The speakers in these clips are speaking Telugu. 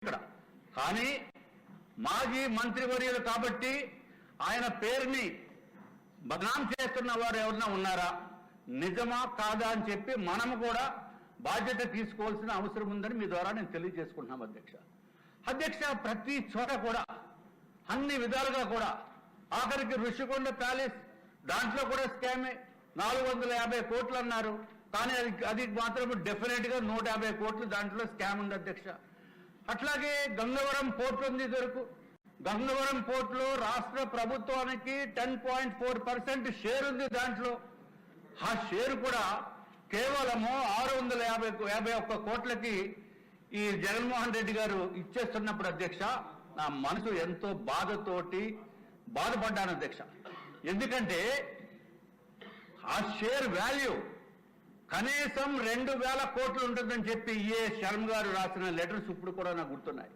ఇక్కడ. కానీ మాజీ మంత్రివర్యులు కాబట్టి ఆయన పేరుని బదనాం చేస్తున్న వారు ఎవరైనా ఉన్నారా, నిజమా కాదా అని చెప్పి మనము కూడా బాధ్యత తీసుకోవాల్సిన అవసరం ఉందని మీ ద్వారా నేను తెలియజేసుకుంటున్నాం అధ్యక్ష. ప్రతి చోట కూడా అన్ని విధాలుగా కూడా ఆఖరికి ఋషికొండ ప్యాలెస్ దాంట్లో కూడా స్కామే. 450 కోట్లు అన్నారు, కానీ అది మాత్రం డెఫినెట్ గా 150 కోట్లు దాంట్లో స్కామ్ ఉంది అధ్యక్ష. అట్లాగే గంగవరం పోర్టు ఉంది. ఇదివరకు గంగవరం పోర్టులో రాష్ట్ర ప్రభుత్వానికి 10.4% షేర్ ఉంది. దాంట్లో ఆ షేర్ కూడా కేవలము 651 కోట్లకి ఈ జగన్మోహన్ రెడ్డి గారు ఇచ్చేస్తున్నప్పుడు అధ్యక్ష, నా మనసు ఎంతో బాధపడ్డాను అధ్యక్ష. ఎందుకంటే ఆ షేర్ వాల్యూ కనీసం 2000 కోట్లు ఉంటుందని చెప్పి ఏ శర్మ గారు రాసిన లెటర్స్ ఇప్పుడు కూడా నాకు గుర్తున్నాయి.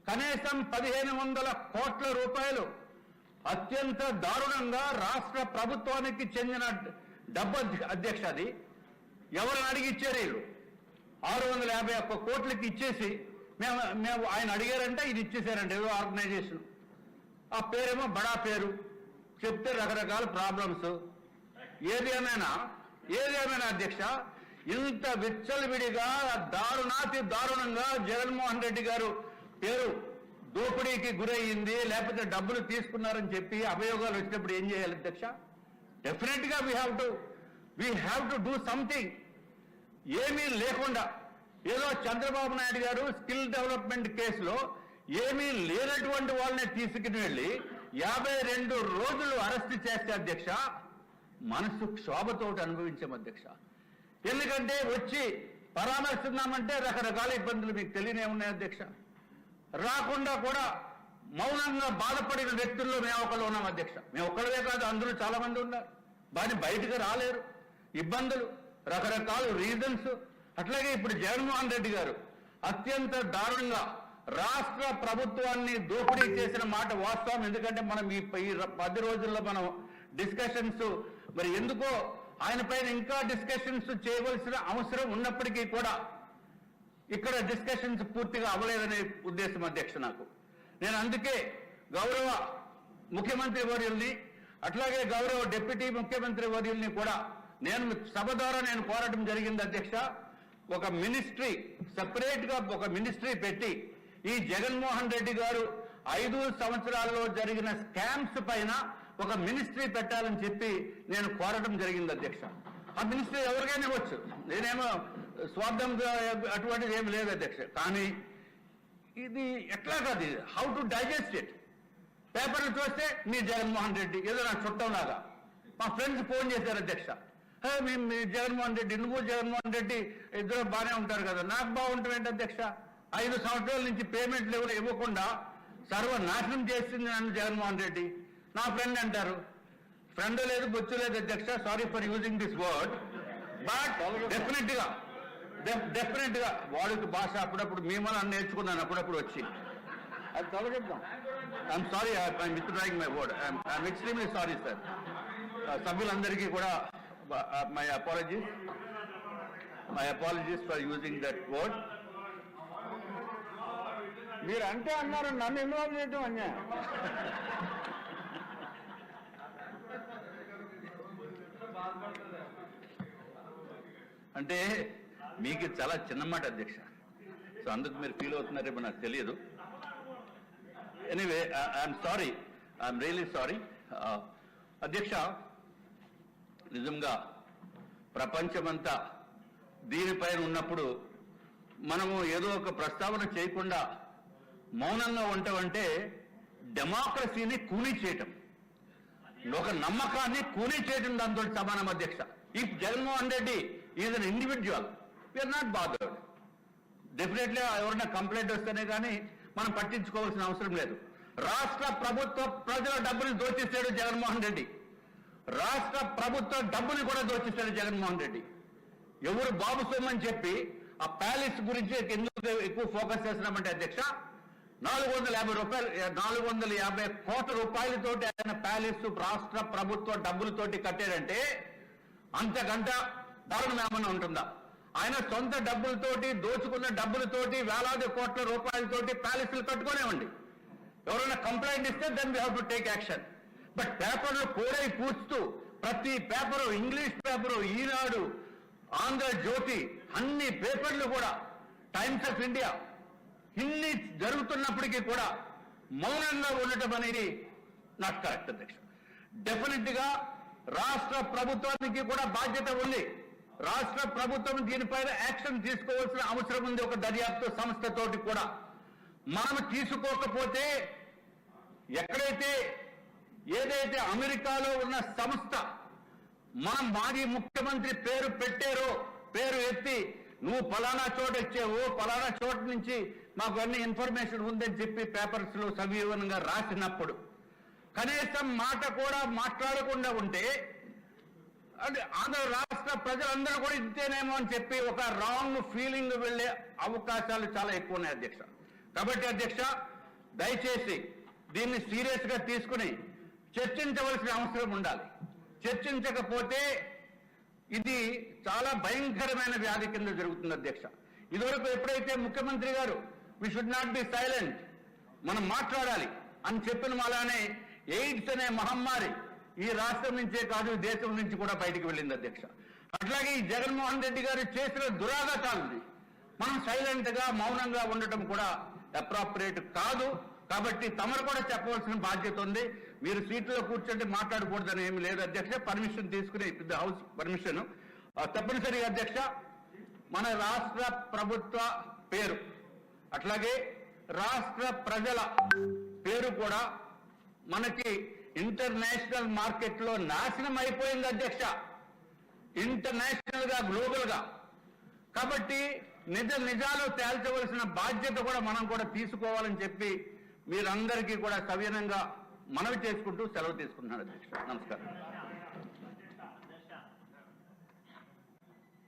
కనీసం 1500 కోట్ల రూపాయలు అత్యంత దారుణంగా రాష్ట్ర ప్రభుత్వానికి చెందిన డబ్బు అధ్యక్ష. అది ఎవరిని అడిగి ఇచ్చారు వీళ్ళు? 651 కోట్లకి ఇచ్చేసి మేము ఆయన అడిగారంటే ఇది ఇచ్చేసారంటే ఏదో ఆర్గనైజేషన్. ఆ పేరేమో బడా పేరు చెప్తే రకరకాల ప్రాబ్లమ్స్. ఏది ఏమైనా అధ్యక్ష, ఇంత విచ్చలవిడిగా దారుణంగా జగన్మోహన్ రెడ్డి గారు పేరు దోపిడీకి గురయ్యింది, లేకపోతే డబ్బులు తీసుకున్నారని చెప్పి అభియోగాలు వచ్చినప్పుడు ఏం చేయాలి అధ్యక్ష? డెఫినెట్ గా we have to do something. ఏమీ లేకుండా ఏదో చంద్రబాబు నాయుడు గారు స్కిల్ డెవలప్మెంట్ కేసులో ఏమీ లేనటువంటి వాళ్ళని తీసుకుని వెళ్ళి 52 రోజులు అరెస్ట్ చేస్తే అధ్యక్ష, మనసు క్షోభతోటి అనుభవించాం అధ్యక్ష. ఎందుకంటే వచ్చి పరామర్శిద్దామంటే రకరకాల ఇబ్బందులు మీకు తెలియనే ఉన్నాయి అధ్యక్ష. రాకుండా కూడా మౌనంగా బాధపడిన వ్యక్తుల్లో మేము ఒకళ్ళు ఉన్నాం అధ్యక్ష. మేము ఒక్కళ్ళే కాదు, అందరూ చాలా మంది ఉన్నారు. దాన్ని బయటకు రాలేరు, ఇబ్బందులు, రకరకాల రీజన్స్. అట్లాగే ఇప్పుడు జగన్మోహన్ రెడ్డి గారు అత్యంత దారుణంగా రాష్ట్ర ప్రభుత్వాన్ని దోపిడీ చేసిన మాట వాస్తవం. ఎందుకంటే మనం ఈ 10 రోజుల్లో మనం డిస్కషన్స్ మరి ఎందుకో ఆయన పైన ఇంకా డిస్కషన్స్ చేయవలసిన అవసరం ఉన్నప్పటికీ కూడా ఇక్కడ డిస్కషన్స్ పూర్తిగా అవ్వలేదనే ఉద్దేశం అధ్యక్ష నాకు. నేను అందుకే గౌరవ ముఖ్యమంత్రి వర్యుల్ని అట్లాగే గౌరవ డిప్యూటీ ముఖ్యమంత్రి వర్యుల్ని కూడా నేను సభ ద్వారా నేను కోరడం జరిగింది అధ్యక్ష. ఒక మినిస్ట్రీ, సెపరేట్ గా ఒక మినిస్ట్రీ పెట్టి ఈ జగన్మోహన్ రెడ్డి గారు 5 సంవత్సరాల్లో జరిగిన స్కామ్స్ పైన ఒక మినిస్ట్రీ పెట్టాలని చెప్పి నేను కోరడం జరిగింది అధ్యక్ష. ఆ మినిస్ట్రీ ఎవరికైనా ఇవ్వచ్చు, నేనేమో స్వార్థంగా అటువంటిది ఏమి లేదు అధ్యక్ష. కానీ ఇది ఎట్లా కాదు, హౌ టు డైజెస్ట్ ఇట్. పేపర్లు చూస్తే మీ జగన్మోహన్ రెడ్డి ఏదో నా చుట్టంలాగా. మా ఫ్రెండ్స్ ఫోన్ చేశారు అధ్యక్ష, మీ జగన్మోహన్ రెడ్డి, నువ్వు జగన్మోహన్ రెడ్డి ఇద్దరు బాగానే ఉంటారు కదా, నాకు బాగుంటాం ఏంటి అధ్యక్ష? 5 సంవత్సరాల నుంచి పేమెంట్లు ఇవ్వకుండా సర్వనాశనం చేసింది నన్ను జగన్మోహన్ రెడ్డి. నా ఫ్రెండ్ అంటారు. ఫ్రెండ్ లేదు, బొచ్చు లేదు అధ్యక్ష, sorry for using this word. But definite గా వాడికి భాష అప్పుడప్పుడు మేమని నేర్చుకున్నాను అప్పుడప్పుడు వచ్చి. అది తొలగిద్దాం. I'm sorry, I'm withdrawing my word. I'm extremely sorry sir. సభ్యులందరికీ కూడా my apologies for using that word. మీరు అంటే అన్నారు, నన్ను ఇన్వాల్వ్ చేయటం అన్యాయం. అంటే మీకు చాలా చిన్న మాట అధ్యక్ష, సో అందుకు మీరు ఫీల్ అవుతున్నారేమో నాకు తెలియదు. Anyway, I'm sorry, I'm really sorry అధ్యక్ష. నిజంగా ప్రపంచమంతా దీనిపైన ఉన్నప్పుడు మనము ఏదో ఒక ప్రస్తావన చేయకుండా మౌనంగా ఉంటామంటే డెమోక్రసీని కూనీ చేయటం, ఒక నమ్మకాన్ని కూనీ చేయటం దాంతో సమానం అధ్యక్ష. If Jaganmohan Reddy is an individual, we are not bothered. Definitely ఎవరైనా కంప్లైంట్ వస్తేనే కానీ మనం పట్టించుకోవాల్సిన అవసరం లేదు. రాష్ట్ర ప్రభుత్వ ప్రజల డబ్బుని దోచేశాడు జగన్మోహన్ రెడ్డి. రాష్ట్ర ప్రభుత్వ డబ్బుని కూడా దోచేశాడు జగన్మోహన్ రెడ్డి. ఎవరు బాబు సొమ్మని చెప్పి ఆ ప్యాలెస్ గురించి ఎందుకు ఎక్కువ ఫోకస్ చేస్తున్నామంటే అధ్యక్ష, 450 కోట్ల రూపాయలతోటి ఆయన ప్యాలెస్ రాష్ట్ర ప్రభుత్వ డబ్బులతోటి కట్టాడంటే అంతకంట దారుణం ఏమన్నా ఉంటుందా? ఆయన సొంత డబ్బులతోటి దోచుకున్న డబ్బులతోటి వేలాది కోట్ల రూపాయలతోటి ప్యాలెస్లు కట్టుకోనివ్వండి. ఎవరైనా కంప్లైంట్ ఇస్తే then we have to take action. But పేపర్లు కోడై పూస్తూ ప్రతి paper, English paper, Eenadu, Andhrajyothi, అన్ని పేపర్లు కూడా, టైమ్స్ ఆఫ్ ఇండియా, ఇన్ని జరుగుతున్నప్పటికీ కూడా మౌనంగా ఉండటం అనేది నాట్ కరెక్ట్ అధ్యక్ష. డెఫినెట్ గా రాష్ట్ర ప్రభుత్వానికి కూడా బాధ్యత ఉంది. రాష్ట్ర ప్రభుత్వం దీనిపైన యాక్షన్ తీసుకోవాల్సిన అవసరం ఉంది. ఒక దర్యాప్తు సంస్థతోటి కూడా మనం తీసుకోకపోతే ఎక్కడైతే ఏదైతే అమెరికాలో ఉన్న సంస్థ మనం మాజీ ముఖ్యమంత్రి పేరు పెట్టారో, పేరు ఎత్తి నువ్వు ఫలానా చోట ఇచ్చావు, ఫలానా చోట నుంచి మాకు అన్ని ఇన్ఫర్మేషన్ ఉందని చెప్పి పేపర్స్ లో సవివరంగా రాసినప్పుడు కనీసం మాట కూడా మాట్లాడకుండా ఉంటే అంటే ఆంధ్ర రాష్ట్ర ప్రజలందరూ కూడా ఇంతేనేమో అని చెప్పి ఒక రాంగ్ ఫీలింగ్ వెళ్లే అవకాశాలు చాలా ఎక్కువ ఉన్నాయి అధ్యక్ష. కాబట్టి అధ్యక్ష, దయచేసి దీన్ని సీరియస్ గా తీసుకుని చర్చించవలసిన అవసరం ఉండాలి. చర్చించకపోతే ఇది చాలా భయంకరమైన వ్యాధి కింద జరుగుతుంది అధ్యక్ష. ఇదివరకు ఎప్పుడైతే ముఖ్యమంత్రి గారు we should not be silent, మనం మాట్లాడాలి అని చెప్పిన అలానే ఎయిడ్స్ అనే మహమ్మారి ఈ రాష్ట్రం నుంచే కాదు దేశం నుంచి కూడా బయటికి వెళ్ళింది అధ్యక్ష. అట్లాగే ఈ జగన్మోహన్ రెడ్డి గారు చేసిన దురాఘాతాలని మనం సైలెంట్ గా మౌనంగా ఉండటం కూడా అప్రాప్రియేట్ కాదు. కాబట్టి తమరు కూడా చెప్పవలసిన బాధ్యత ఉంది. మీరు సీట్లో కూర్చొని మాట్లాడకూడదని ఏమి లేదు అధ్యక్ష. పర్మిషన్ తీసుకుని ద హౌస్ పర్మిషన్ తప్పనిసరిగా అధ్యక్ష. మన రాష్ట్ర ప్రభుత్వ పేరు అట్లాగే రాష్ట్ర ప్రజల పేరు కూడా మనకి ఇంటర్నేషనల్ మార్కెట్ లో నాశనం అయిపోయింది అధ్యక్ష, ఇంటర్నేషనల్ గా, గ్లోబల్ గా. కాబట్టి నిజాలు తేల్చవలసిన బాధ్యత కూడా మనం కూడా తీసుకోవాలని చెప్పి మీరందరికీ కూడా సవినయంగా మనవి చేసుకుంటూ సెలవు తీసుకుంటున్నాను అధ్యక్ష. నమస్కారం.